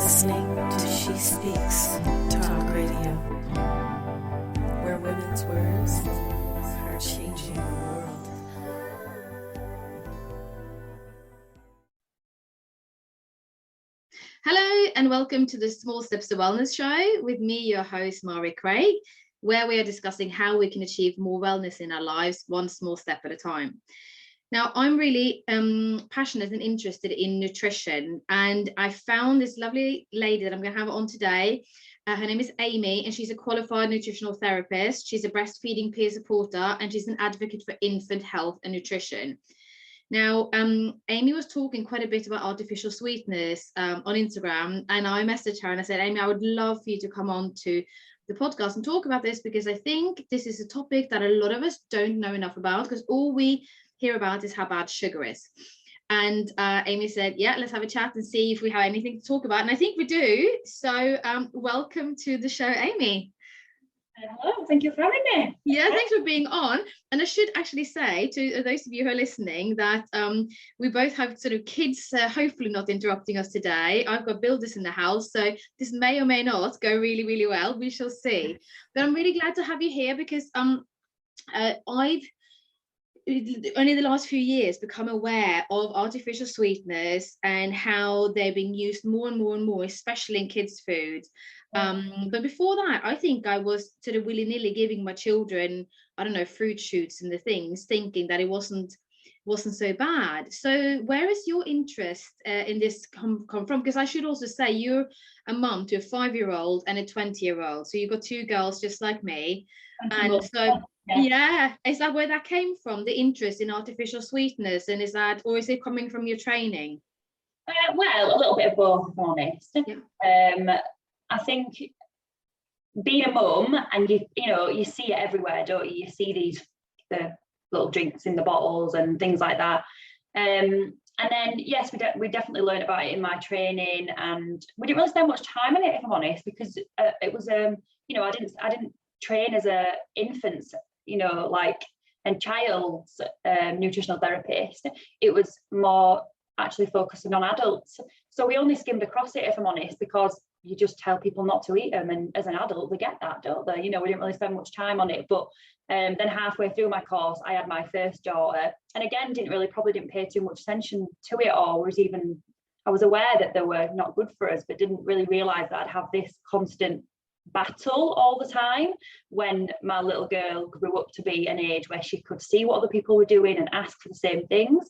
listening to She Speaks Talk Radio, where women's words are changing the world. Hello and welcome to the Small Steps to Wellness show with me, your host, Mari Craig, where we are discussing how we can achieve more wellness in our lives, one small step at a time. Now, I'm really passionate and interested in nutrition, and I found this lovely lady that I'm going to have on today. Her name is Amie, and she's a qualified nutritional therapist. She's a breastfeeding peer supporter, and she's an advocate for infant health and nutrition. Now, Amie was talking quite a bit about artificial sweeteners on Instagram, and I messaged her and I said, Amie, I would love for you to come on to the podcast and talk about this, because I think this is a topic that a lot of us don't know enough about, because all we hear about is how bad sugar is. And Amie said, yeah, let's have a chat and see if we have anything to talk about. And I think we do. So welcome to the show, Amie. Hello, thank you for having me. Yeah, thanks for being on. And I should actually say to those of you who are listening that we both have sort of kids, hopefully not interrupting us today. I've got builders in the house, so this may or may not go really, really well. We shall see. But I'm really glad to have you here, because I've only the last few years become aware of artificial sweeteners and how they're being used more and more and more, especially in kids' food. But before that, I think I was sort of willy-nilly giving my children, I don't know, fruit shoots and the things, thinking that it wasn't so bad. So where is your interest in this come from? Because I should also say you're a mum to a 5-year-old and a 20-year-old. So you've got two girls just like me. And so yeah, is that where that came from, the interest in artificial sweeteners? And is it coming from your training? Well, a little bit of both, if I'm honest. Yeah. I think being a mum, and you see it everywhere, don't you? You see the little drinks in the bottles and things like that. And then yes, we definitely learned about it in my training, and we didn't really spend much time on it, if I'm honest, because it was I didn't train as a infant, and child's nutritional therapist. It was more actually focusing on adults. So we only skimmed across it, if I'm honest, because you just tell people not to eat them, and as an adult they get that, don't they? We didn't really spend much time on it. But then halfway through my course I had my first daughter, and again probably didn't pay too much attention to it, or I was aware that they were not good for us, but didn't really realize that I'd have this constant battle all the time when my little girl grew up to be an age where she could see what other people were doing and ask for the same things.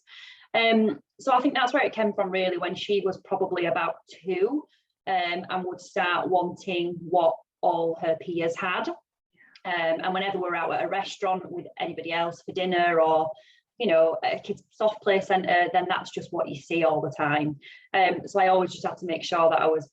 So I think that's where it came from, really, when she was probably about 2, and would start wanting what all her peers had. And whenever we're out at a restaurant with anybody else for dinner, or a kids soft play centre, then that's just what you see all the time. So I always just had to make sure that I was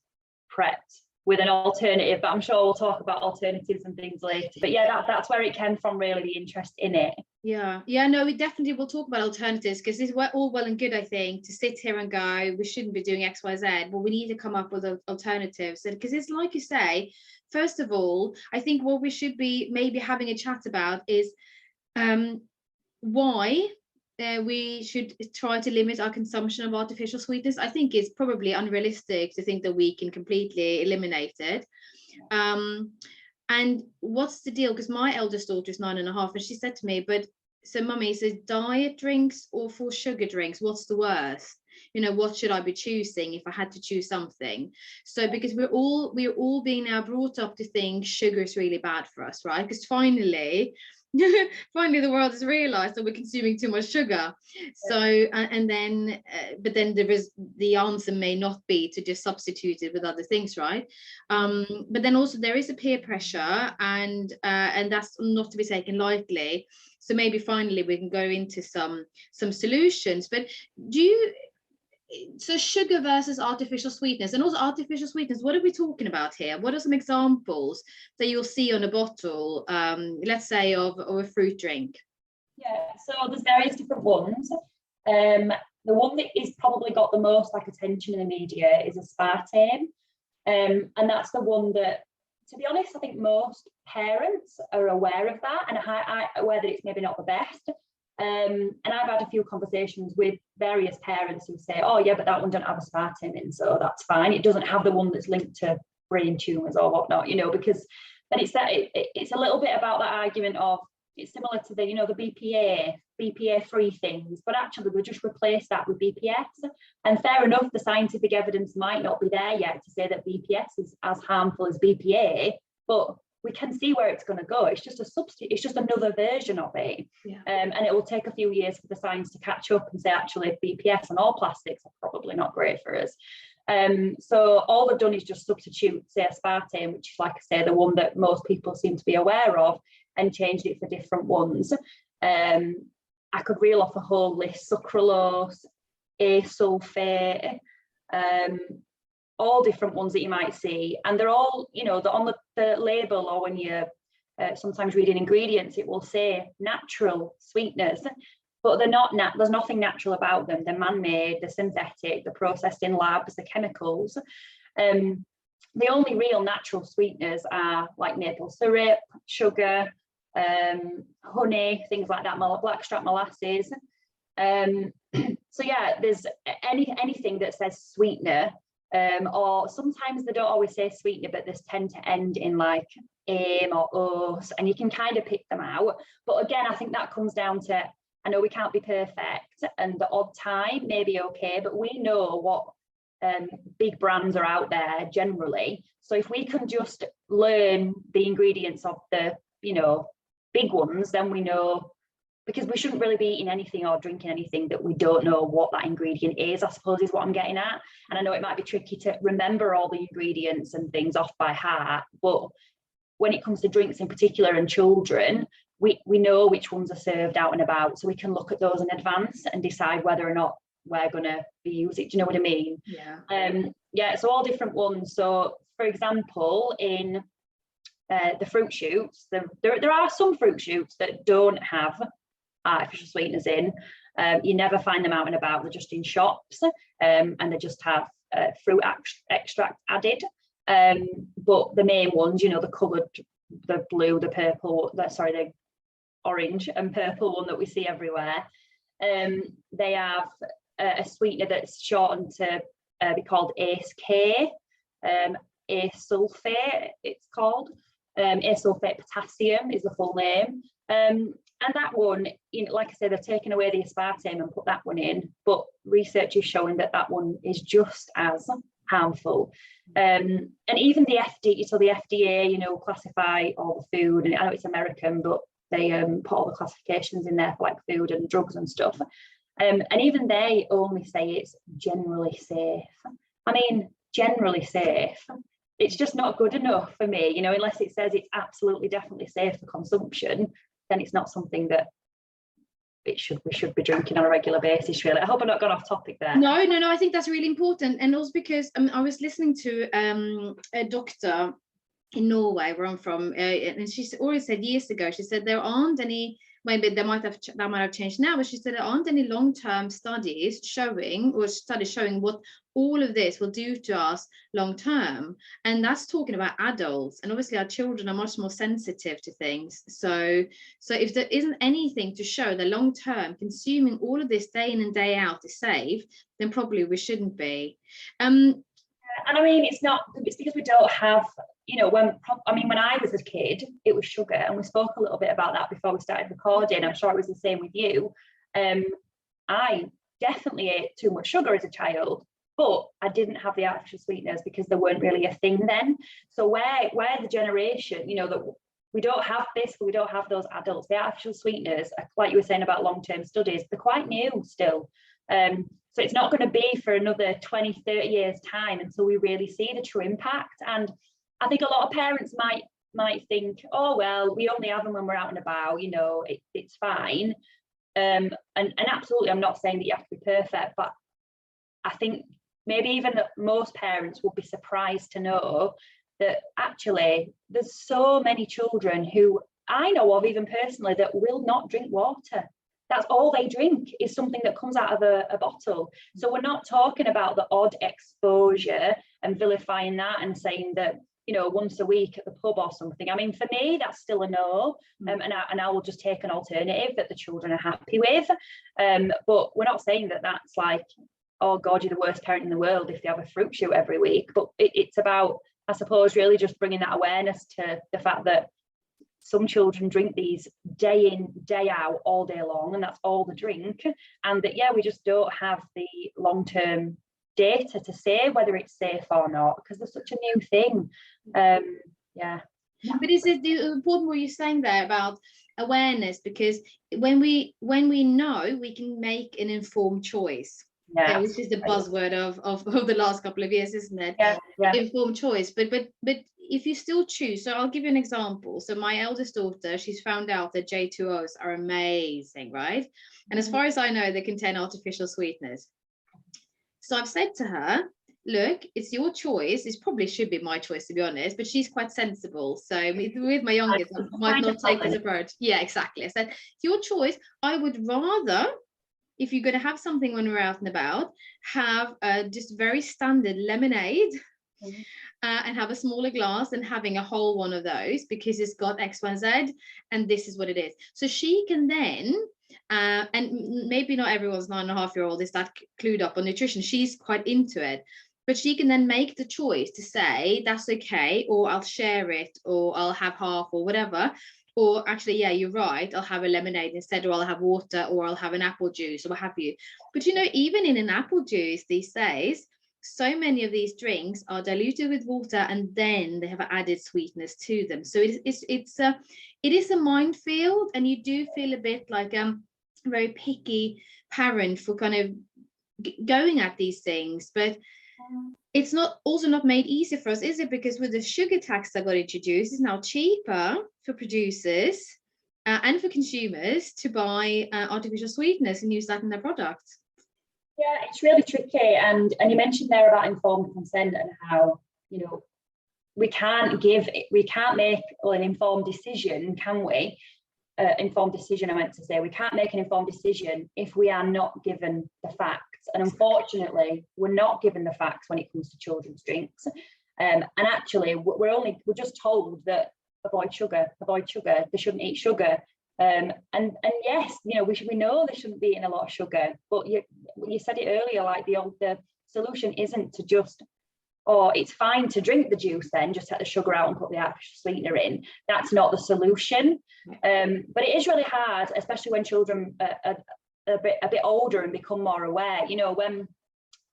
prepped with an alternative, but I'm sure we'll talk about alternatives and things later. But yeah, that's where it came from, really, the interest in it. Yeah, no, we definitely will talk about alternatives, because it's all well and good, I think, to sit here and go, we shouldn't be doing X, Y, Z, but we need to come up with alternatives. Because it's like you say, first of all, I think what we should be maybe having a chat about is why we should try to limit our consumption of artificial sweetness. I think it's probably unrealistic to think that we can completely eliminate it. And what's the deal? Because my eldest daughter is 9.5, and she said to me, but so Mummy, is it diet drinks or full sugar drinks? What's the worst? What should I be choosing if I had to choose something? So because we're all being now brought up to think sugar is really bad for us, right? Because finally the world has realized that we're consuming too much sugar. So but then there is, the answer may not be to just substitute it with other things, right? But then also there is a peer pressure, and that's not to be taken lightly. So maybe finally we can go into some solutions. But so sugar versus artificial sweetness, and also artificial sweetness, what are we talking about here? What are some examples that you'll see on a bottle, let's say of a fruit drink? Yeah, so there's various different ones. The one that is probably got the most attention in the media is aspartame, and that's the one that, to be honest, I think most parents are aware of that, and I'm aware that it's maybe not the best. And I've had a few conversations with various parents who say, oh yeah, but that one don't have aspartame in, so that's fine. It doesn't have the one that's linked to brain tumours or whatnot, you know, because then it's that it's a little bit about that argument of, it's similar to the, you know, the BPA free things, but actually we'll just replace that with BPS. And fair enough, the scientific evidence might not be there yet to say that BPS is as harmful as BPA, but we can see where it's going to go. It's just a substitute, it's just another version of it. Yeah. And it will take a few years for the science to catch up and say, actually, BPS and all plastics are probably not great for us. So all they've done is just substitute, say, aspartame, which is, like I say, the one that most people seem to be aware of, and changed it for different ones. I could reel off a whole list: sucralose, asulfate, all different ones that you might see, and they're all, you know, they're on the label, or when you're sometimes reading ingredients, it will say natural sweeteners, but they're not. There's nothing natural about them. They're man-made, they're synthetic, they're processed in labs, they're chemicals. The only real natural sweeteners are like maple syrup, sugar, honey, things like that, blackstrap molasses. So yeah, there's anything that says sweetener, or sometimes they don't always say sweetener, but they tend to end in like AIM or OS, and you can kind of pick them out. But again, I think that comes down to, I know we can't be perfect, and the odd time may be okay, but we know what big brands are out there generally. So if we can just learn the ingredients of the, you know, big ones, then we know, because we shouldn't really be eating anything or drinking anything that we don't know what that ingredient is, I suppose is what I'm getting at. And I know it might be tricky to remember all the ingredients and things off by heart, but when it comes to drinks in particular and children, we know which ones are served out and about, so we can look at those in advance and decide whether or not we're going to be using it. Do you know what I mean? Yeah. Yeah, so all different ones. So for example, in the fruit shoots, there are some fruit shoots that don't have artificial sweeteners in. You never find them out and about, they're just in shops, and they just have fruit extract added. But the main ones, you know, the coloured, the blue, the purple, the orange and purple one that we see everywhere, they have a sweetener that's shortened to be called ACE-K, asulfate it's called. Asulfate potassium is the full name. And that one, you know, like I said, they've taken away the aspartame and put that one in, but research is showing that that one is just as harmful. And even the FDA, you know, classify all the food, and I know it's American, but they put all the classifications in there for like food and drugs and stuff. And even they only say it's generally safe. I mean, generally safe. It's just not good enough for me, you know, unless it says it's absolutely definitely safe for consumption, then it's not something that we should be drinking on a regular basis, really. I hope I'm not gone off topic there. No, I think that's really important. And also because I was listening to a doctor in Norway, where I'm from, and she always said years ago, she said there aren't any, maybe that might have changed now, but she said there aren't any long-term studies showing what all of this will do to us long-term. And that's talking about adults, and obviously our children are much more sensitive to things. So if there isn't anything to show that long-term consuming all of this day in and day out is safe, then probably we shouldn't be. And I mean, it's because we don't have, you know, when I was a kid, it was sugar, and we spoke a little bit about that before we started recording. I'm sure it was the same with you. I definitely ate too much sugar as a child, but I didn't have the artificial sweeteners because they weren't really a thing then. So we're the generation, you know, that we don't have this, we don't have those adults. The artificial sweeteners, like you were saying about long-term studies, they're quite new still. So it's not going to be for another 20, 30 years time until we really see the true impact. And I think a lot of parents might think, oh, well, we only have them when we're out and about, you know, it's fine. And absolutely, I'm not saying that you have to be perfect, but I think maybe even that most parents would be surprised to know that actually there's so many children who I know of, even personally, that will not drink water. That's all they drink, is something that comes out of a bottle. So we're not talking about the odd exposure and vilifying that and saying that, you you know, once a week at the pub or something. I mean, for me, that's still a no. And I will just take an alternative that the children are happy with. But we're not saying that that's like, oh God, you're the worst parent in the world if they have a fruit shoot every week. But it's about, I suppose, really just bringing that awareness to the fact that some children drink these day in, day out, all day long, and that's all they drink. And that, yeah, we just don't have the long-term data to say whether it's safe or not, because there's such a new thing. Yeah. But is it important what you're saying there about awareness? Because when we know, we can make an informed choice. Yeah, which is the buzzword of the last couple of years, isn't it? Yeah. Informed choice. But if you still choose, so I'll give you an example. So my eldest daughter, she's found out that J2Os are amazing, right? And as far as I know, they contain artificial sweeteners. So I've said to her, look, it's your choice. It probably should be my choice, to be honest, but she's quite sensible. So with my youngest, I might not take this approach. Yeah, exactly. I said, it's your choice. I would rather, if you're going to have something when we're out and about, have just very standard lemonade and have a smaller glass than having a whole one of those, because it's got X, Y, Z, and this is what it is. So she can then, and maybe not everyone's 9.5-year-old is that clued up on nutrition. She's quite into it. But she can then make the choice to say, that's okay, or I'll share it, or I'll have half, or whatever. Or actually, yeah, you're right, I'll have a lemonade instead, or I'll have water, or I'll have an apple juice, or what have you. But you know, even in an apple juice these days, so many of these drinks are diluted with water, and then they have added sweetness to them. So it is a minefield, and you do feel a bit like a very picky parent for kind of going at these things. But it's not made easier for us, is it? Because with the sugar tax that got introduced, it's now cheaper for producers and for consumers to buy artificial sweeteners and use that in their products. Yeah, it's really tricky. And you mentioned there about informed consent and how, you know, we can't make an informed decision, can we? Informed decision, I meant to say. We can't make an informed decision if we are not given the facts. And unfortunately, we're not given the facts when it comes to children's drinks. And actually, we're just told that avoid sugar, they shouldn't eat sugar. And yes, you know, we know they shouldn't be eating a lot of sugar. But you said it earlier, like the solution isn't to just, it's fine to drink the juice, then just take the sugar out and put the artificial sweetener in. That's not the solution. But it is really hard, especially when children are a bit older and become more aware. You know, when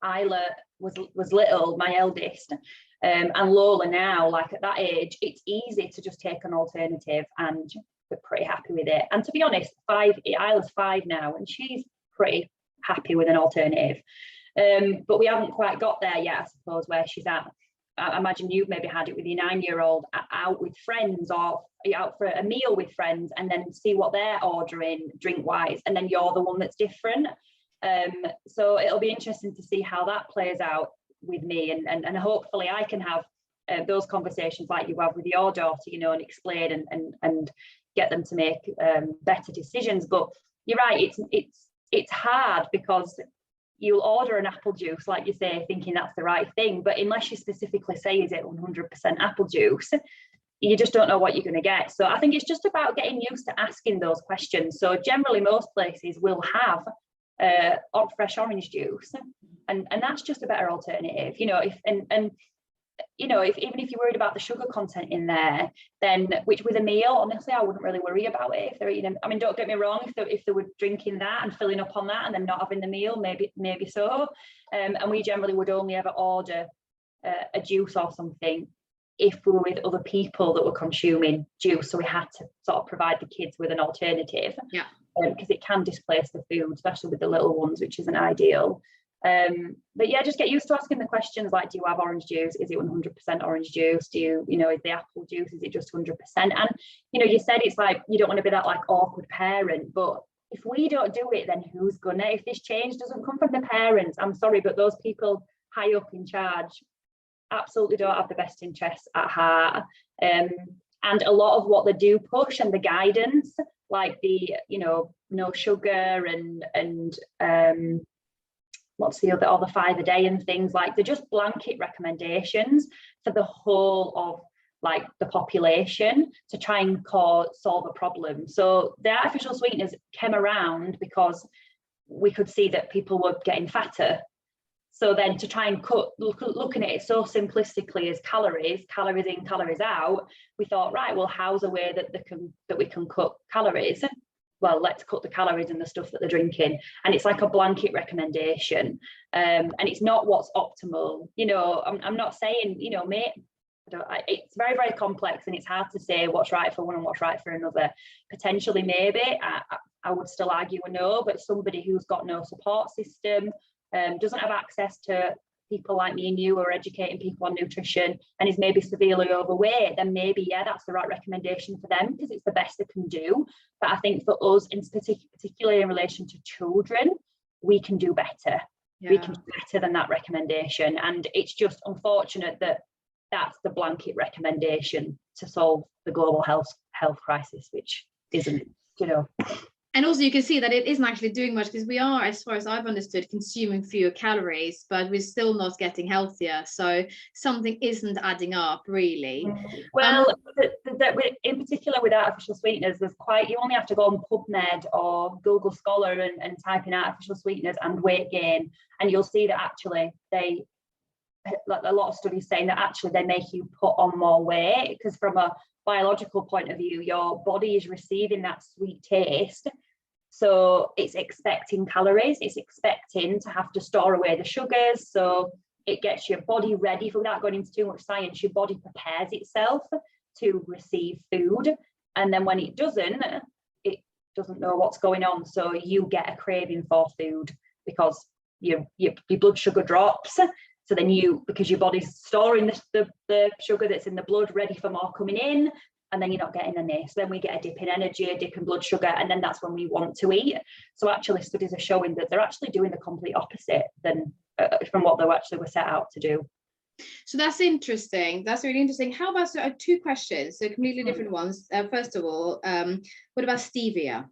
Isla was little, my eldest, and Lola now, like at that age, it's easy to just take an alternative, and we're pretty happy with it. And to be honest, Isla's 5 now, and she's pretty happy with an alternative. But we haven't quite got there yet, I suppose, where she's at. I imagine you've maybe had it with your 9-year-old out with friends, or out for a meal with friends, and then see what they're ordering drink-wise, and then you're the one that's different. So it'll be interesting to see how that plays out with me, and hopefully I can have those conversations like you have with your daughter, you know, and explain and get them to make better decisions. But you're right, it's hard, because you'll order an apple juice, like you say, thinking that's the right thing, but unless you specifically say, is it 100% apple juice, you just don't know what you're going to get. So I think it's just about getting used to asking those questions. So generally most places will have fresh orange juice, and that's just a better alternative, you know. Even if you're worried about the sugar content in there, then which with a meal, honestly, I wouldn't really worry about it if they're eating. I mean, don't get me wrong, if they were drinking that and filling up on that and then not having the meal, maybe so. And we generally would only ever order a juice or something if we were with other people that were consuming juice. So we had to sort of provide the kids with an alternative. Yeah. Because it can displace the food, especially with the little ones, which isn't ideal. But yeah, just get used to asking the questions like, do you have orange juice? Is it 100% orange juice? Do you, is the apple juice, is it just 100%? And, you said it's like, you don't want to be that like awkward parent, but if we don't do it, then who's gonna? If this change doesn't come from the parents, I'm sorry, but those people high up in charge absolutely don't have the best interests at heart. And a lot of what they do push and the guidance, like the, no sugar and what's the other, or the 5 a day and things, like they're just blanket recommendations for the whole of like the population to try and solve a problem. So the artificial sweeteners came around because we could see that people were getting fatter. So then to try and looking at it so simplistically as calories in, calories out, we thought, right, well, how's a way that we can cut calories? Well, let's cut the calories in the stuff that they're drinking. And it's like a blanket recommendation. And it's not what's optimal. You know, I'm not saying, you know, it's very, very complex, and it's hard to say what's right for one and what's right for another. Potentially, maybe, I would still argue a no, but somebody who's got no support system, doesn't have access to people like me and you who are educating people on nutrition, and is maybe severely overweight, then maybe, yeah, that's the right recommendation for them because it's the best they can do. But I think for us, particularly in relation to children, we can do better. Yeah. We can do better than that recommendation. And it's just unfortunate that that's the blanket recommendation to solve the global health crisis, which isn't, you know. And also you can see that it isn't actually doing much, because we are, as far as I've understood, consuming fewer calories, but we're still not getting healthier. So something isn't adding up, really. Well, in particular with artificial sweeteners, you only have to go on PubMed or Google Scholar and type in artificial sweeteners and weight gain, and you'll see that actually like a lot of studies saying that actually they make you put on more weight, because from a biological point of view, your body is receiving that sweet taste, so it's expecting calories, it's expecting to have to store away the sugars, so it gets your body ready. Without going into too much science, your body prepares itself to receive food, and then when it doesn't know what's going on, so you get a craving for food because your blood sugar drops. So then because your body's storing the sugar that's in the blood ready for more coming in, and then you're not getting any. So then we get a dip in energy, a dip in blood sugar, and then that's when we want to eat. So actually studies are showing that they're actually doing the complete opposite than from what they actually were set out to do. So that's interesting. That's really interesting. How about, so I have 2 questions, so completely different ones. First of all, what about stevia?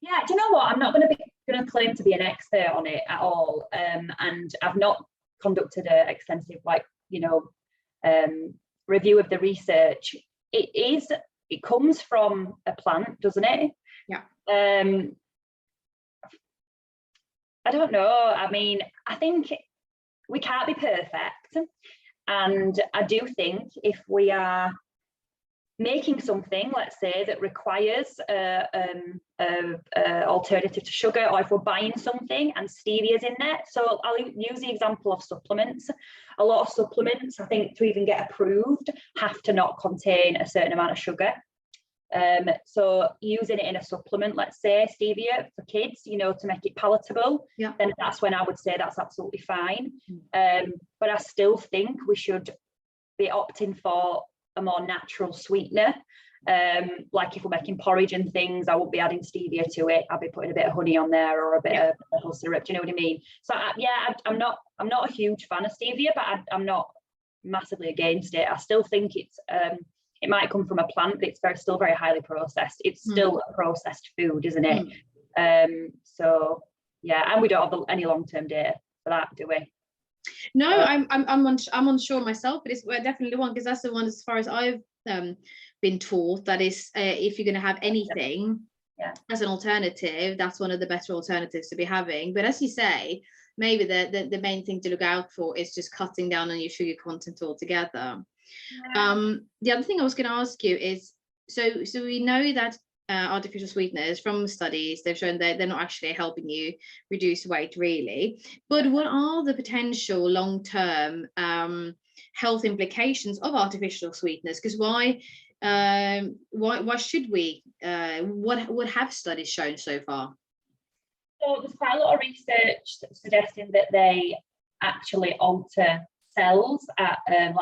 Yeah, do you know what? I'm not going to claim to be an expert on it at all, and I've not conducted an extensive review of the research. It comes from a plant, doesn't it? Yeah. I don't know. I mean, I think we can't be perfect, and I do think if we are making something, let's say, that requires alternative to sugar, or if we're buying something and stevia's in there. So I'll use the example of supplements. A lot of supplements, I think, to even get approved, have to not contain a certain amount of sugar. So using it in a supplement, let's say stevia for kids, to make it palatable, yeah, then that's when I would say that's absolutely fine. But I still think we should be opting for a more natural sweetener. Like if we're making porridge and things, I won't be adding stevia to it. I'll be putting a bit of honey on there, or a bit of maple syrup. Do you know what I mean? So I'm not a huge fan of stevia, but I'm not massively against it. I still think it might come from a plant, but it's still very highly processed. It's still a processed food, isn't it? So yeah, and we don't have any long-term data for that, do we? No, I'm unsure myself, but it's definitely one, because that's the one, as far as I've been taught, that is if you're going to have anything as an alternative, that's one of the better alternatives to be having. But as you say, maybe the main thing to look out for is just cutting down on your sugar content altogether. The other thing I was going to ask you is, so we know that artificial sweeteners, from studies, they've shown that they're not actually helping you reduce weight, really. But what are the potential long-term health implications of artificial sweeteners? Because why should we? What have studies shown so far? So there's quite a lot of research suggesting that they actually alter cells at a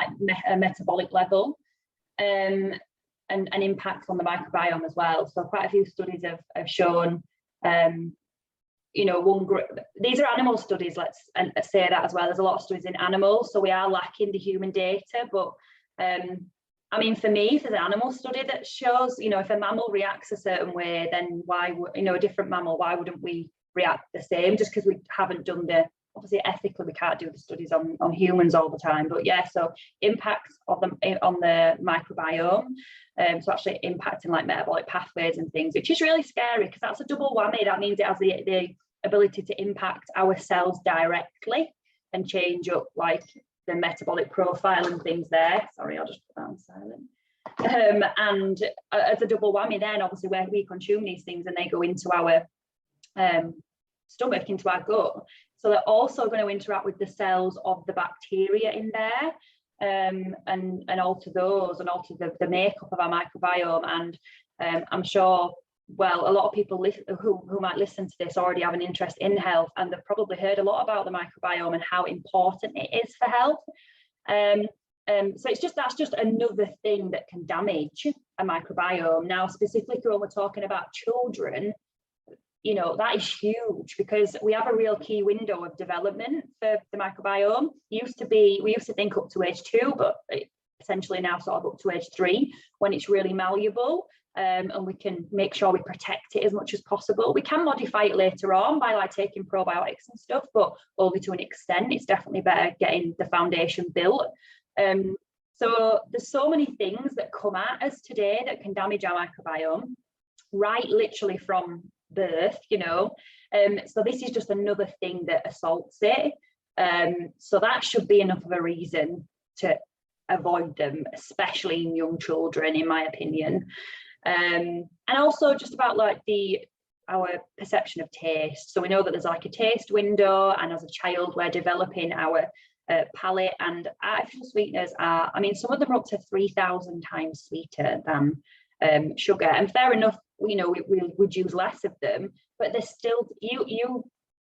metabolic level, and impact on the microbiome as well. So quite a few studies have shown, these are animal studies, let's say that as well. There's a lot of studies in animals, so we are lacking the human data. But I mean, for me, if there's an animal study that shows, if a mammal reacts a certain way, then why would, a different mammal, why wouldn't we react the same, just because we haven't done obviously ethically we can't do the studies on humans all the time, but yeah, so impacts on the microbiome, so actually impacting like metabolic pathways and things, which is really scary because that's a double whammy. That means it has the ability to impact our cells directly and change up like the metabolic profile and things there. Sorry, I'll just put that on silent. And as a double whammy then, obviously where we consume these things and they go into our stomach, into our gut, so they're also going to interact with the cells of the bacteria in there, and alter those and alter the makeup of our microbiome. And I'm sure, well, a lot of people who might listen to this already have an interest in health, and they've probably heard a lot about the microbiome and how important it is for health. So that's just another thing that can damage a microbiome. Now, specifically when we're talking about children, you know, that is huge because we have a real key window of development for the microbiome. We used to think up to age 2, but essentially now sort of up to age 3 when it's really malleable. And we can make sure we protect it as much as possible. We can modify it later on by like taking probiotics and stuff, but only to an extent. It's definitely better getting the foundation built. So there's so many things that come at us today that can damage our microbiome, right? Literally from birth, you know. So this is just another thing that assaults it. So that should be enough of a reason to avoid them, especially in young children, in my opinion. And also just about like our perception of taste. So we know that there's like a taste window, and as a child we're developing our palate, and artificial sweeteners are, I mean, some of them are up to 3,000 times sweeter than sugar, and fair enough, you know, we would use less of them, but they're still,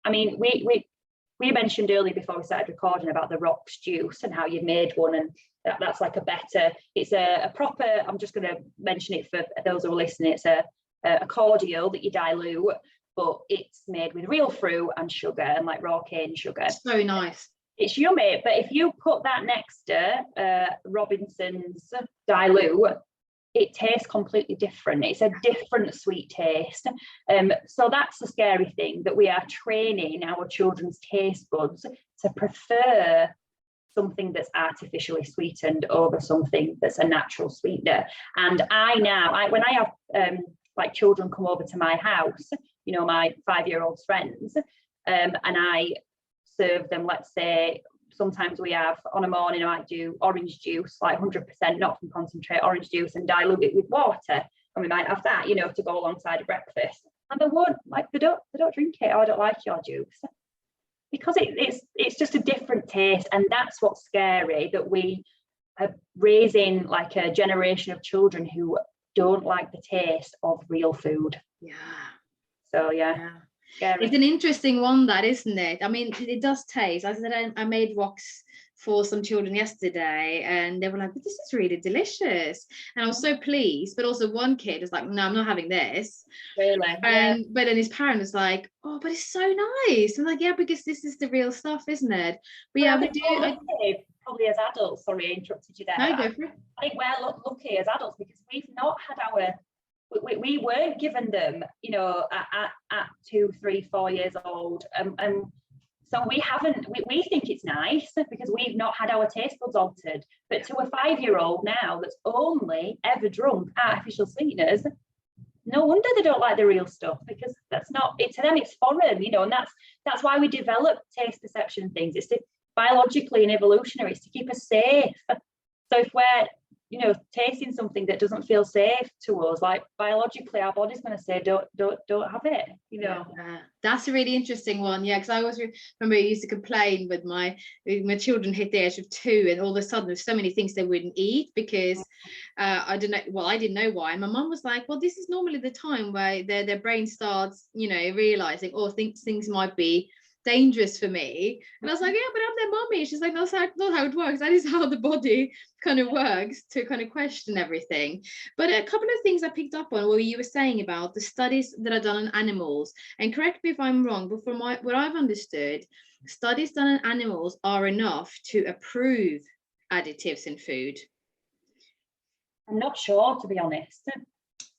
I mean, we mentioned earlier before we started recording about the rocks juice and how you made one, and that's like it's a proper, I'm just going to mention it for those who are listening, it's a cordial that you dilute, but it's made with real fruit and sugar and like raw cane sugar. So nice. It's yummy, but if you put that next to Robinson's dilute, it tastes completely different. It's a different sweet taste. So that's the scary thing, that we are training our children's taste buds to prefer something that's artificially sweetened over something that's a natural sweetener. And when I have like children come over to my house, you know, my 5-year-old friends, and I serve them, let's say, sometimes we have on a morning, I might do orange juice, like 100% not from concentrate orange juice, and dilute it with water, and we might have that, you know, to go alongside a breakfast. And they don't drink it. Oh, I don't like your juice, because it's just a different taste. And that's what's scary, that we are raising like a generation of children who don't like the taste of real food. Yeah. So yeah. Scary. It's an interesting one, that, isn't it? I mean, it does taste. I said I made rocks for some children yesterday, and they were like, "This is really delicious," and I was so pleased. But also, one kid was like, "No, I'm not having this." Really? And but then his parent was like, "Oh, but it's so nice." I'm like, "Yeah, because this is the real stuff, isn't it?" But yeah, we do. Probably as adults. Sorry, I interrupted you there. No, go for it. I think we're lucky as adults because we've not had we weren't given them, you know, at 2, 3, 4 years old, and so we think it's nice because we've not had our taste buds altered. But to a 5-year-old now that's only ever drunk artificial sweeteners, no wonder they don't like the real stuff, because that's not it to them. It's foreign, you know, and that's why we develop taste perception things. It's biologically and evolutionary. It's to keep us safe. So if we're, you know, tasting something that doesn't feel safe to us, like biologically our body's going to say don't have it, you know. Yeah, that's a really interesting one. Yeah, because I always remember I used to complain with my children hit the age of 2, and all of a sudden there's so many things they wouldn't eat because I didn't know why. My mum was like, well, this is normally the time where their brain starts, you know, realizing, oh, things might be dangerous for me. And I was like, yeah, but I'm their mummy. She's like, that's not how it works. That is how the body kind of works, to kind of question everything. But a couple of things I picked up on what you were saying about the studies that are done on animals, and correct me if I'm wrong, but from what I've understood, studies done on animals are enough to approve additives in food. I'm not sure, to be honest.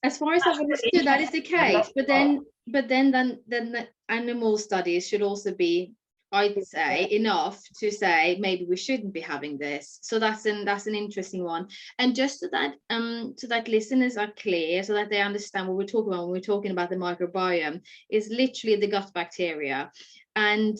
As far as I've understood, that is the case. But then but then the animal studies should also be, I'd say, enough to say maybe we shouldn't be having this. So that's an interesting one. And just so that listeners are clear, so that they understand what we're talking about when we're talking about the microbiome, is literally the gut bacteria. And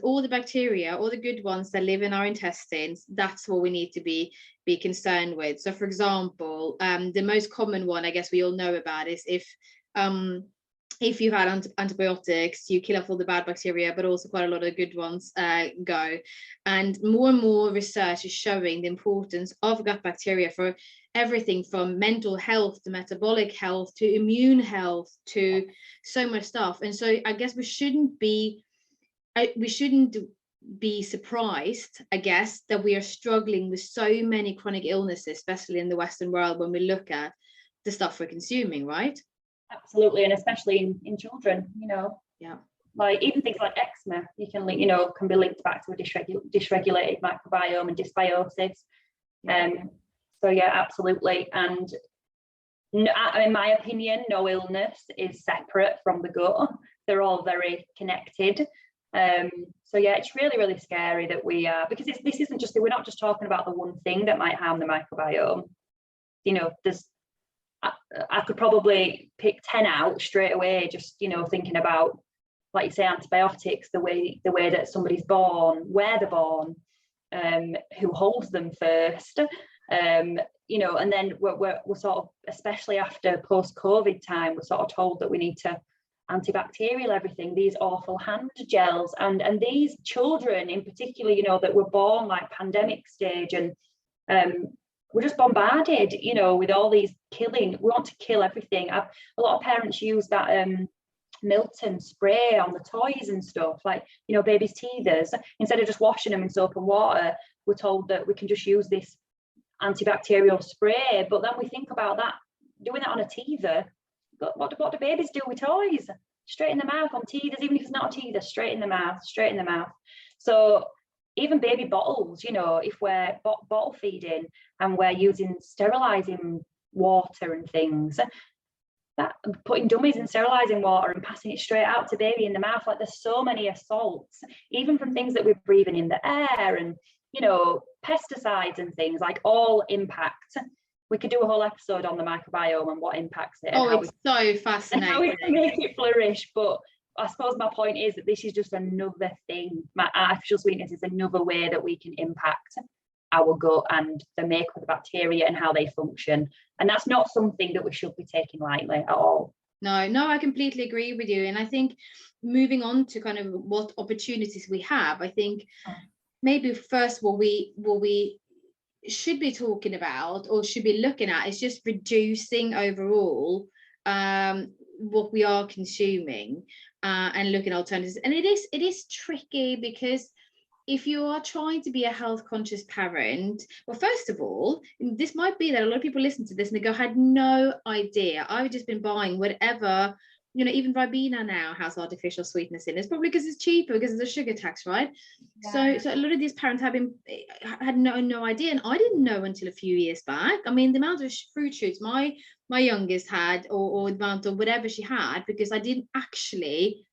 all the bacteria, all the good ones that live in our intestines, that's what we need to be concerned with. So, for example, the most common one, I guess we all know about, is if you've had antibiotics, you kill off all the bad bacteria, but also quite a lot of good ones go. And more research is showing the importance of gut bacteria for everything from mental health to metabolic health to immune health to so much stuff. And so I guess we shouldn't be surprised, I guess, that we are struggling with so many chronic illnesses, especially in the Western world, when we look at the stuff we're consuming, right? Absolutely, and especially in children, Yeah, like even things like eczema, can be linked back to a dysregulated microbiome and dysbiosis. So yeah, absolutely. And in my opinion, no illness is separate from the gut. They're all very connected. So yeah, it's really, really scary that we are, because this isn't just, we're not just talking about the one thing that might harm the microbiome. I could probably pick 10 out straight away, just thinking about, like you say, antibiotics, the way that somebody's born, where they're born, who holds them first, and then we're sort of, especially after post-COVID time, we're sort of told that we need to antibacterial everything, these awful hand gels, and these children in particular, that were born like pandemic stage, and we're just bombarded, with all these killing. We want to kill everything. A lot of parents use that Milton spray on the toys and stuff, like, babies' teethers. Instead of just washing them in soap and water, we're told that we can just use this antibacterial spray. But then we think about that, doing that on a teether. What do babies do with toys? Straight in the mouth on teethers, even if it's not a teether, straight in the mouth. So even baby bottles, if we're bottle feeding and we're using sterilizing water and things, that putting dummies in sterilizing water and passing it straight out to baby in the mouth, like there's so many assaults, even from things that we're breathing in the air, and pesticides and things, like all impact. We could do a whole episode on the microbiome and what impacts it. Oh, it's so fascinating. How we can make it flourish. But I suppose my point is that this is just another thing. My artificial sweetness is another way that we can impact our gut and the makeup of the bacteria and how they function. And that's not something that we should be taking lightly at all. No, I completely agree with you. And I think moving on to kind of what opportunities we have, I think maybe first what we should be talking about or should be looking at is just reducing overall what we are consuming and looking at alternatives. And it is tricky, because if you are trying to be a health conscious parent, well, first of all, this might be that a lot of people listen to this and they go, I had no idea. I've just been buying whatever, even Ribena now has artificial sweetness in it. It's probably because it's cheaper, because of the sugar tax, right? Yeah. So a lot of these parents had no idea, and I didn't know until a few years back. I mean, the amount of fruit shoots my youngest had, or the amount of whatever she had, because I didn't actually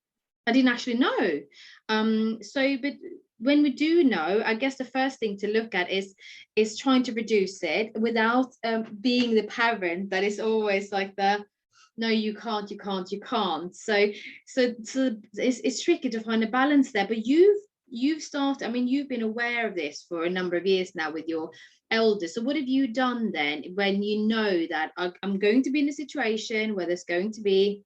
know. But when we do know, I guess the first thing to look at is trying to reduce it without being the parent that is always like no, you can't. So it's tricky to find a balance there. But you've started, I mean, you've been aware of this for a number of years now with your eldest. So what have you done then when you know that I'm going to be in a situation where there's going to be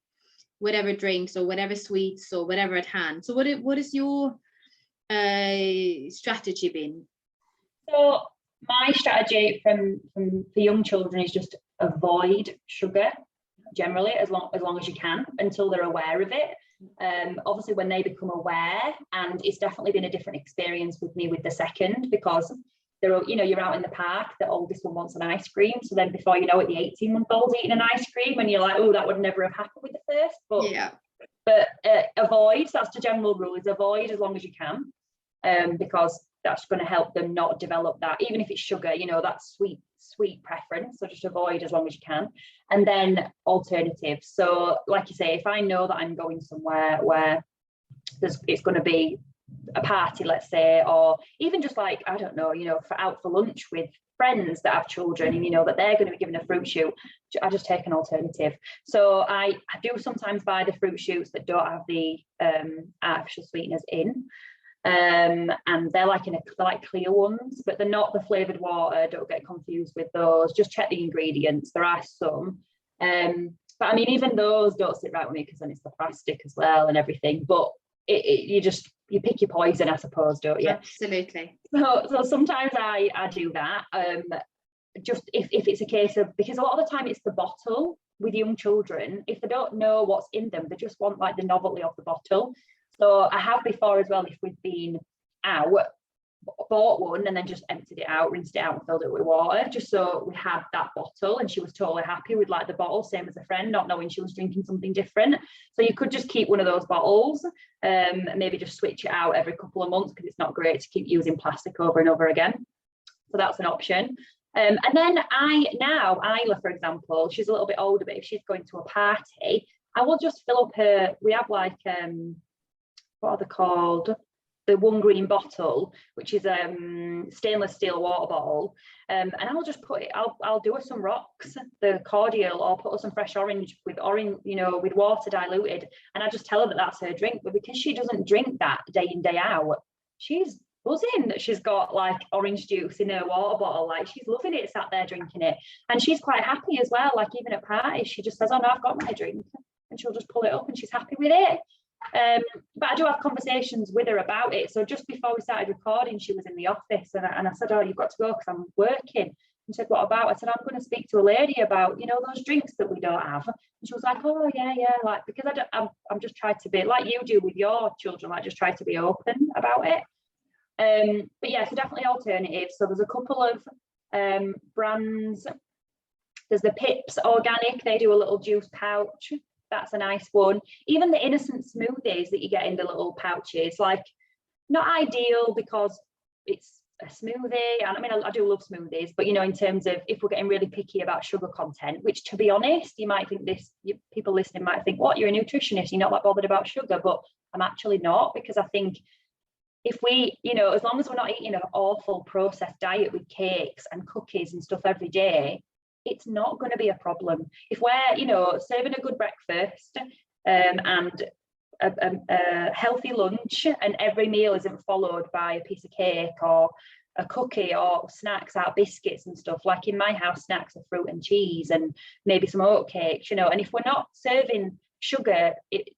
whatever drinks or whatever sweets or whatever at hand? So what is your strategy been? So my strategy for young children is just avoid sugar generally as long as you can, until they're aware of it. Obviously when they become aware, and it's definitely been a different experience with me with the second, because you're out in the park, the oldest one wants an ice cream, so then before you know it, the 18-month-old's eating an ice cream, and you're like, oh, that would never have happened with the first. But avoid, that's the general rule, is avoid as long as you can, because that's going to help them not develop that, even if it's sugar, you know, that sweet preference. So just avoid as long as you can. And then alternatives. So like you say, if I know that I'm going somewhere where it's going to be a party, let's say, or even just like, I don't know, you know, out for lunch with friends that have children, and you know that they're going to be given a fruit shoot, I just take an alternative. So I do sometimes buy the fruit shoots that don't have the artificial sweeteners in, and they're like clear ones, but they're not the flavored water. Don't get confused with those. Just check the ingredients. There are some, but I mean, even those don't sit right with me, because then it's the plastic as well and everything. But you pick your poison, I suppose, don't you? Absolutely. So sometimes I do that. Just if it's a case of, because a lot of the time it's the bottle with young children. If they don't know what's in them, they just want like the novelty of the bottle. So I have before as well, if we've been out, bought one and then just emptied it out, rinsed it out and filled it with water, just so we had that bottle, and she was totally happy with like the bottle, same as a friend, not knowing she was drinking something different. So you could just keep one of those bottles, and maybe just switch it out every couple of months, because it's not great to keep using plastic over and over again. So that's an option. And then Isla, for example, she's a little bit older, but if she's going to a party, I will just fill up her, we have like what are they called, the one green bottle, which is stainless steel water bottle, and I'll just put it, I'll do her some rocks, the cordial, or put her some fresh orange, you know, with water diluted, and I just tell her that that's her drink. But because she doesn't drink that day in, day out, she's buzzing that she's got like orange juice in her water bottle. Like, she's loving it, sat there drinking it, and she's quite happy as well. Like, even at parties, she just says, oh no, I've got my drink, and she'll just pull it up and she's happy with it. But I do have conversations with her about it. So just before we started recording, she was in the office, and I said, oh, you've got to go because I'm working. And she said, what about? I said, I'm going to speak to a lady about, you know, those drinks that we don't have. And she was like, oh yeah, like, because I'm just trying to be like you do with your children, like just try to be open about it. But yeah, so definitely alternatives. So there's a couple of brands. There's the Pips Organic, they do a little juice pouch. That's a nice one. Even the innocent smoothies that you get in the little pouches, like, not ideal because it's a smoothie. And I mean, I do love smoothies, but you know, in terms of if we're getting really picky about sugar content, which, to be honest, you might think people listening might think, what, you're a nutritionist, you're not that bothered about sugar, but I'm actually not, because I think if we, you know, as long as we're not eating an awful processed diet with cakes and cookies and stuff every day, it's not going to be a problem. If we're, you know, serving a good breakfast and a healthy lunch, and every meal isn't followed by a piece of cake or a cookie or snacks out, biscuits and stuff. Like in my house, snacks are fruit and cheese and maybe some oat cakes, you know. And if we're not serving sugar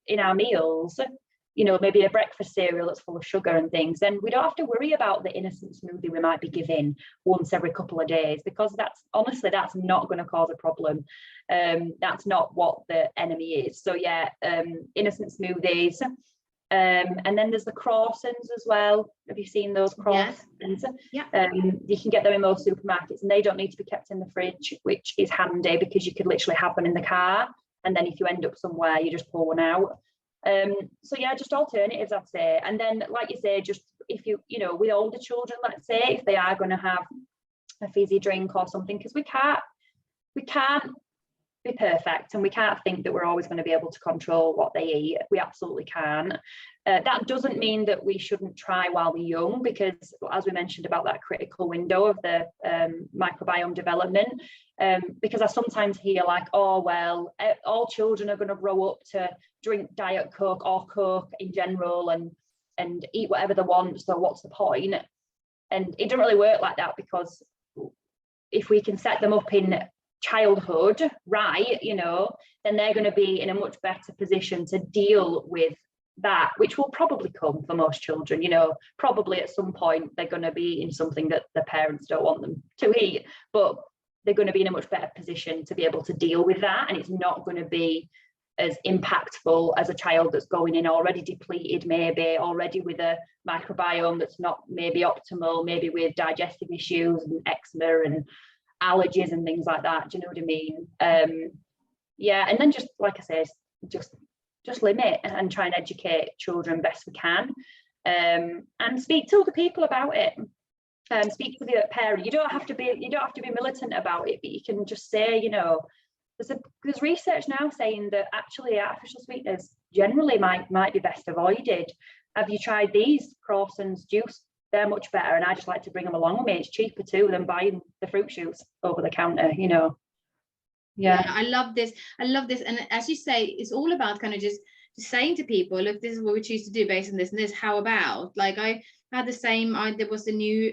in our meals, you know, maybe a breakfast cereal that's full of sugar and things, then we don't have to worry about the innocent smoothie we might be giving once every couple of days, because that's not going to cause a problem. That's not what the enemy is. So yeah, innocent smoothies. And then there's the croissants as well. Have you seen those croissants? Yeah. You can get them in most supermarkets, and they don't need to be kept in the fridge, which is handy because you could literally have them in the car, and then if you end up somewhere, you just pull one out. So yeah, just alternatives, I'd say. And then, like you say, just if you know, with older children, let's say, if they are going to have a fizzy drink or something, because we can't be perfect, and we can't think that we're always going to be able to control what they eat. We absolutely can. That doesn't mean that we shouldn't try while they're young, because as we mentioned about that critical window of the microbiome development, because I sometimes hear like, oh well, all children are going to grow up to drink Diet Coke or Coke in general and eat whatever they want, so what's the point? And it doesn't really work like that, because if we can set them up in childhood right, you know, then they're going to be in a much better position to deal with that, which will probably come for most children. You know, probably at some point they're going to be in something that the parents don't want them to eat, but they're going to be in a much better position to be able to deal with that, and it's not going to be as impactful as a child that's going in already depleted, maybe already with a microbiome that's not maybe optimal, maybe with digestive issues and eczema and allergies and things like that. Do you know what I mean? Yeah, and then just like I say, just limit and try and educate children best we can. and speak to other people about it. Speak to the parent. You don't have to be militant about it, but you can just say, there's research now saying that actually artificial sweeteners generally might be best avoided. Have you tried these croissants juice? They're much better, and I just like to bring them along with me. It's cheaper too than buying the fruit shoots over the counter, Yeah, I love this. And as you say, it's all about kind of just saying to people, look, this is what we choose to do based on this and this. How about, like, I had the same, there was a new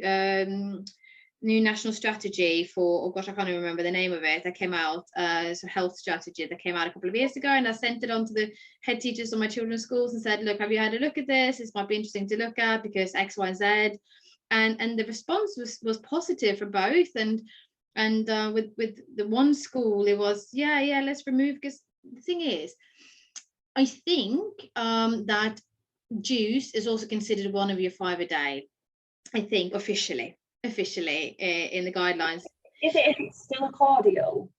national strategy for, oh gosh, I can't even remember the name of it, that came out, it's a health strategy that came out a couple of years ago, and I sent it on to the head teachers of my children's schools and said, look, have you had a look at this? This might be interesting to look at because X, Y, Z. And the response was positive for both. And with the one school, it was, yeah, let's remove, because the thing is, I think that juice is also considered one of your 5 a day, I think, officially in the guidelines. Is it, if it's still a cordial?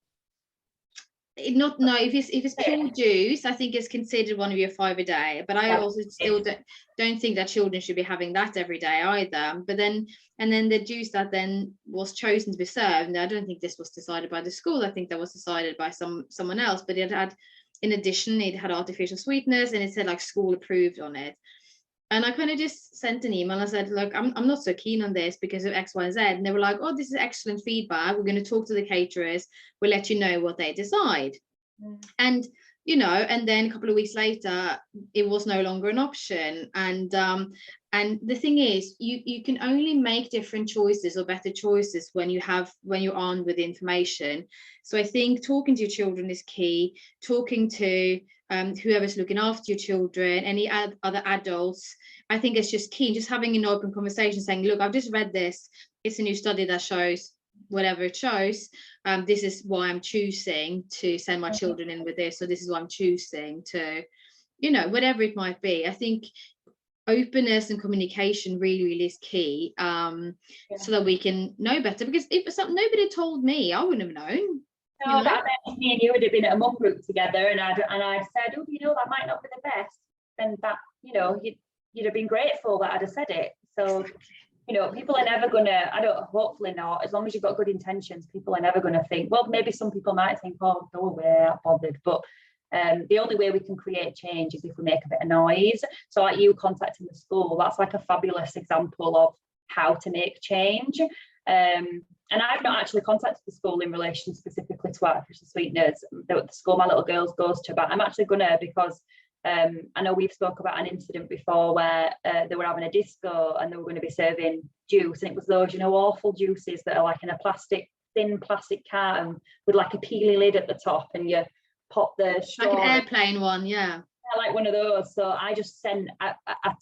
No, if it's pure juice, I think it's considered one of your 5 a day. But I also still don't think that children should be having that every day either. But then the juice that then was chosen to be served, and I don't think this was decided by the school. I think that was decided by someone else. But it had, in addition, it had artificial sweeteners, and it said like school approved on it. And I kind of just sent an email and I said, look, I'm not so keen on this because of X, Y, Z. And they were like, oh, this is excellent feedback. We're going to talk to the caterers. We'll let you know what they decide. And, and then a couple of weeks later, it was no longer an option. And the thing is, you can only make different choices or better choices when you're armed with information. So I think talking to your children is key. Talking to whoever's looking after your children, any other adults, I think it's just key. Just having an open conversation, saying, look, I've just read this. It's a new study that shows whatever it shows. This is why I'm choosing to send my children in with this. So this is why I'm choosing to, whatever it might be. I think openness and communication really is key, so that we can know better. Because if nobody told me, I wouldn't have known. No, that meant me and you would have been at a mum group together, and I said, oh, that might not be the best. Then that, you'd have been grateful that I'd have said it. So, people are never gonna, hopefully not, as long as you've got good intentions, people are never gonna think, well, maybe some people might think, oh, go away, I'm not bothered. But the only way we can create change is if we make a bit of noise. So like you contacting the school, that's like a fabulous example of how to make change. And I've not actually contacted the school in relation specifically to artificial sweeteners, the school my little girls goes to, but I'm actually gonna, because I know we've spoke about an incident before where they were having a disco and they were going to be serving juice, and it was those, awful juices that are like in a thin plastic carton with like a peely lid at the top, and you pop the straw. Like an airplane one, yeah. Like one of those. So I just sent, I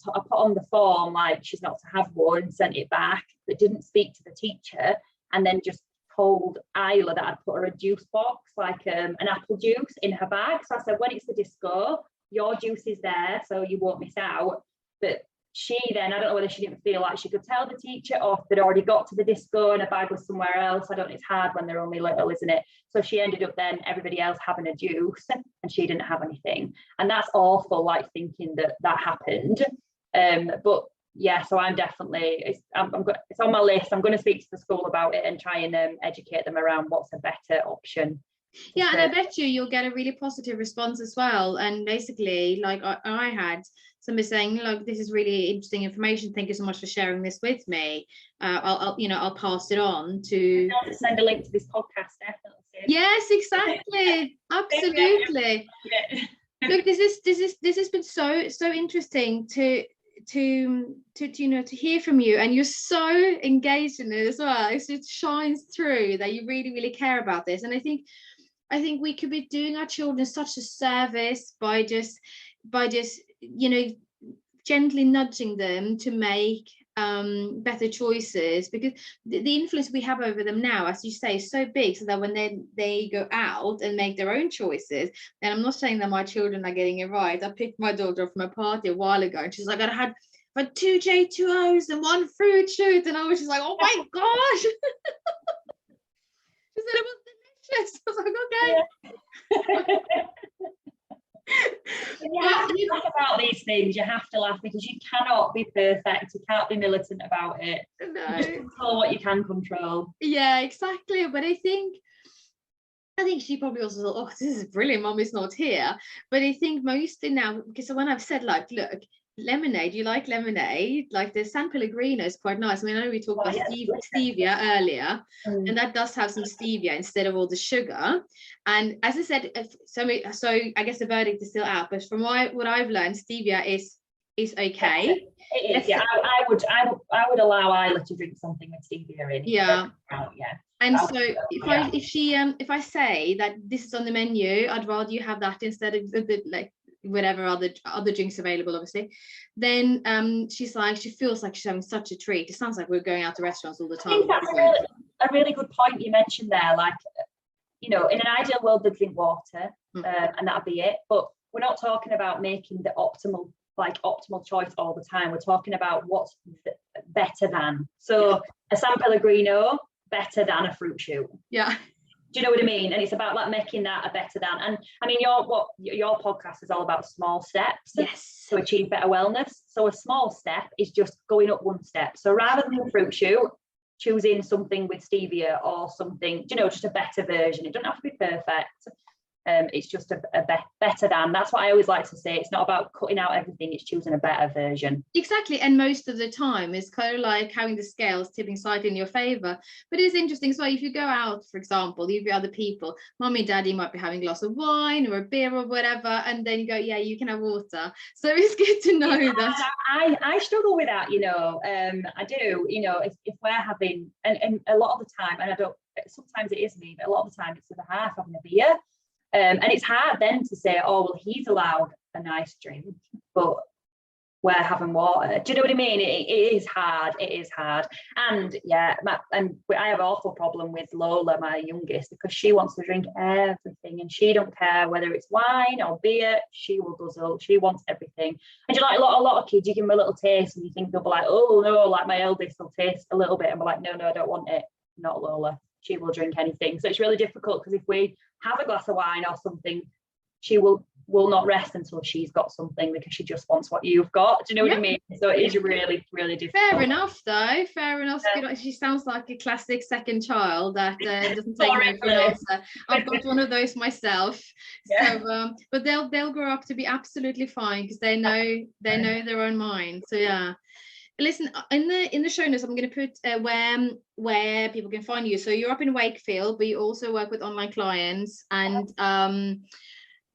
put on the form like she's not to have one, sent it back, but didn't speak to the teacher, and then just told Isla that I'd put her a juice box, like an apple juice in her bag. So I said, when it's the disco, your juice is there, so you won't miss out. But she then, I don't know whether she didn't feel like she could tell the teacher, or if they'd already got to the disco and a bag was somewhere else. I don't know, it's hard when they're only little, isn't it? So she ended up then everybody else having a juice and she didn't have anything. And that's awful, like thinking that happened. But yeah, so I'm definitely, it's on my list. I'm going to speak to the school about it and try and educate them around what's a better option. Yeah, and I bet you'll get a really positive response as well. And basically, like I had somebody saying, look, this is really interesting information. Thank you so much for sharing this with me. I'll pass it on to send a link to this podcast, definitely. Yes, exactly. Absolutely. Yeah. Look, this has been so interesting to hear from you, and you're so engaged in it as well. It shines through that you really care about this. And I think we could be doing our children such a service by just gently nudging them to make better choices, because the influence we have over them now, as you say, is so big, so that when they go out and make their own choices, and I'm not saying that my children are getting it right. I picked my daughter up from a party a while ago, and she's like, I had 2 J2Os and 1 fruit shoot, and I was just like, oh my gosh. She said it was delicious. I was like, okay. You have to laugh about these things. You have to laugh because you cannot be perfect. You can't be militant about it. No. You just control what you can control. Yeah, exactly. But I think she probably also thought, oh, this is brilliant, Mummy's not here. But I think mostly now, because when I've said, like, look, lemonade, you like lemonade? Like the San Pellegrino is quite nice. I mean, I know we talked about stevia earlier, and that does have some stevia instead of all the sugar. And as I said, so I guess the verdict is still out. But from what I've learned, stevia is okay. It is, yeah. I would allow Isla to drink something with stevia in. Yeah. Yeah. And so if I say that this is on the menu, I'd rather you have that instead of the like whatever other drinks available, obviously. Then she's like, she feels like she's having such a treat. It sounds like we're going out to restaurants all the time. I think that's a really good point you mentioned there. Like, you know, in an ideal world, they'd drink water, and that'd be it. But we're not talking about making the optimal choice all the time. We're talking about what's better than. So a San Pellegrino, better than a fruit shoot. Yeah. Do you know what I mean? And it's about like making that a better than. And I mean, your podcast is all about small steps to achieve better wellness. So a small step is just going up one step. So rather than a fruit shoot, choosing something with stevia or something, you know, just a better version. It doesn't have to be perfect. It's just a better than. That's what I always like to say. It's not about cutting out everything. It's choosing a better version. Exactly. And most of the time it's kind of like having the scales tipping slightly in your favor. But it's interesting. So if you go out, for example, you've got other people, mommy, daddy might be having a glass of wine or a beer or whatever, and then you go, yeah, you can have water. So it's good to know that. I struggle with that, you know. I do, you know, if we're having, and a lot of the time, and I don't, sometimes it is me, but a lot of the time it's with a half having a beer. And it's hard then to say, oh, well, he's allowed a nice drink, but we're having water. Do you know what I mean? It is hard. It is hard. And yeah, I have an awful problem with Lola, my youngest, because she wants to drink everything and she don't care whether it's wine or beer. She will guzzle. She wants everything. And like a lot of kids, you give them a little taste and you think they'll be like, oh no, like my eldest will taste a little bit and be like, no, I don't want it. Not Lola. She will drink anything. So it's really difficult because if we have a glass of wine or something, she will not rest until she's got something because she just wants what you've got. Do you know what I mean? So it is really, really difficult. Fair enough, though. Fair enough. She sounds like a classic second child that doesn't take no for an answer. I've got one of those myself. Yeah. So, but they'll grow up to be absolutely fine because they know their own mind. So yeah. Listen, in the show notes, I'm going to put where people can find you. So you're up in Wakefield, but you also work with online clients, and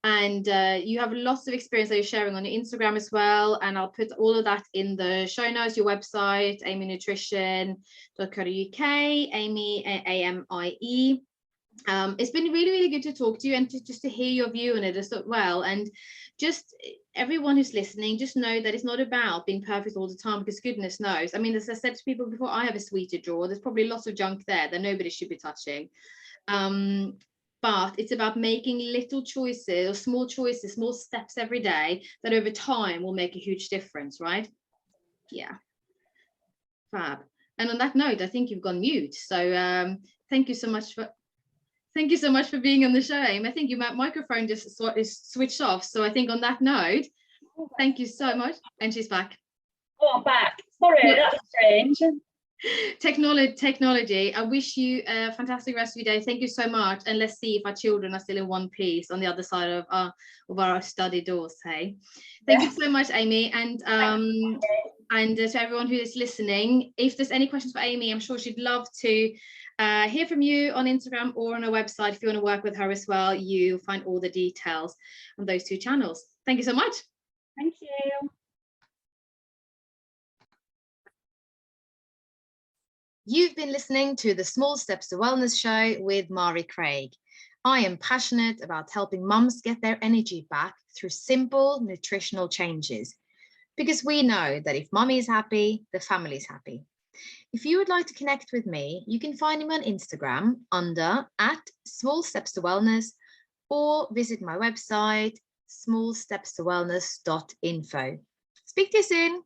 you have lots of experience that you're sharing on your Instagram as well. And I'll put all of that in the show notes. Your website, amienutrition.co.uk, Amie, AMIE. It's been really, really good to talk to you and just to hear your view on it as well. And just everyone who's listening, just know that it's not about being perfect all the time, because goodness knows. I mean, as I said to people before, I have a sweeter drawer. There's probably lots of junk there that nobody should be touching. But it's about making little choices or small choices, small steps every day that over time will make a huge difference, right? Yeah. Fab. And on that note, I think you've gone mute. So thank you so much for being on the show, Amie. I think your microphone just is switched off. So I think on that note, thank you so much. And she's back. Oh, I'm back. Sorry, that's strange. Technology. I wish you a fantastic rest of your day. Thank you so much. And let's see if our children are still in one piece on the other side of our study doors. Hey, thank you so much, Amie. And to everyone who is listening, if there's any questions for Amie, I'm sure she'd love to hear from you on Instagram or on our website. If you want to work with her as well, you'll find all the details on those two channels. Thank you so much. Thank you. You've been listening to the Small Steps to Wellness show with Mari Craig. I am passionate about helping mums get their energy back through simple nutritional changes, because we know that if mummy is happy, the family is happy. If you would like to connect with me, you can find me on Instagram under @smallstepstowellness, or visit my website, smallstepstowellness.info. Speak to you soon.